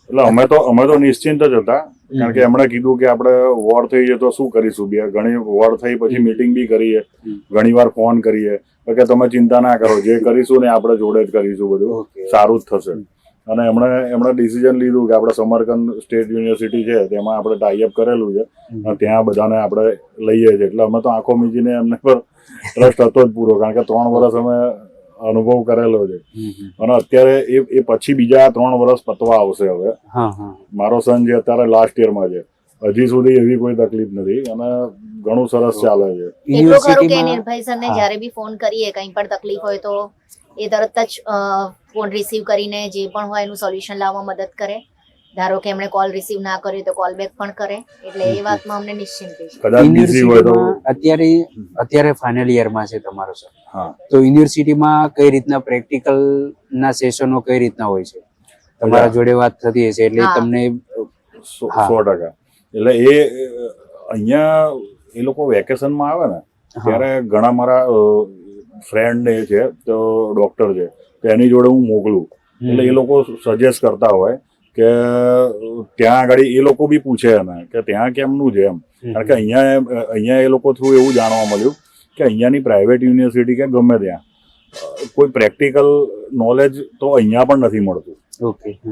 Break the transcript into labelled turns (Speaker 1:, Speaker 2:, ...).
Speaker 1: એટલે અમે તો નિશ્ચિંત જ હતા, કારણ કે એમણે કીધું કે આપણે વોર થઈ જાય તો શું કરીશું, ઘણી વોર થઈ પછી મીટિંગ બી કરીએ, ઘણી વાર ફોન કરીએ કે તમે ચિંતા ના કરો, જે કરીશું ને આપણે જોડે જ કરીશું, બધું સારું જ થશે. અને એમણે ડિસિઝન લીધું કે આપણે સમરકંદ સ્ટેટ યુનિવર્સિટી છે તેમાં આપણે ટાઈઅપ કરેલું છે અને ત્યાં બધાને આપણે લઈએ છીએ. એટલે અમે તો આંખો મીચીને એમને પર ટ્રસ્ટ હતો જ પૂરો, કારણ કે 3 વર્ષ અમે અનુભવ કરેલો છે. અને અત્યારે એ પછી બીજા 3 વર્ષ પતવા આવશે. હવે મારો સન જે અત્યારે લાસ્ટ યરમાં છે, હજી સુધી એવી કોઈ તકલીફ નથી અને ઘણું સરસ ચાલે છે.
Speaker 2: એટલું ખરું કે નિર્ભય સરને જ્યારે બી ફોન કરીએ કંઈ પણ તકલીફ હોય તો એ તરત જ ફોન રિસીવ કરીને જે પણ હોય એનું સોલ્યુશન લાવવામાં મદદ કરે. ધારો કે એમણે કોલ રિસીવ ના કર્યો તો કોલ બેક પણ કરે, એટલે એ વાતમાં અમને નિશ્ચિંત છે.
Speaker 1: કદાચ બીઝી હોય તો
Speaker 3: અત્યારે ફાઇનલ યરમાં છે તમારો સર, તો યુનિવર્સિટીમાં કઈ રીતના પ્રેક્ટિકલ ના સેશનો કઈ રીતના હોય છે? તમારા જોડે વાત થતી હશે એટલે તમને
Speaker 1: 100%. એટલે એ અહીંયા એ લોકો વેકેશનમાં આવે ને ત્યારે ઘણા મારા ફ્રેન્ડ એ છે તો ડોક્ટર છે, તો એની જોડે હું મોકલું, એટલે એ લોકો સજેસ્ટ કરતા હોય કે ત્યાં આગળ એ લોકો બી પૂછે ને કે ત્યાં કેમનું છે એમ. કારણ કે અહીંયા એ લોકો થ્રુ એવું જાણવા મળ્યું કે અહીંયાની પ્રાઇવેટ યુનિવર્સિટી કે ગમે ત્યાં કોઈ પ્રેક્ટિકલ નોલેજ તો અહીંયા પણ નથી મળતું.
Speaker 3: ઓકે.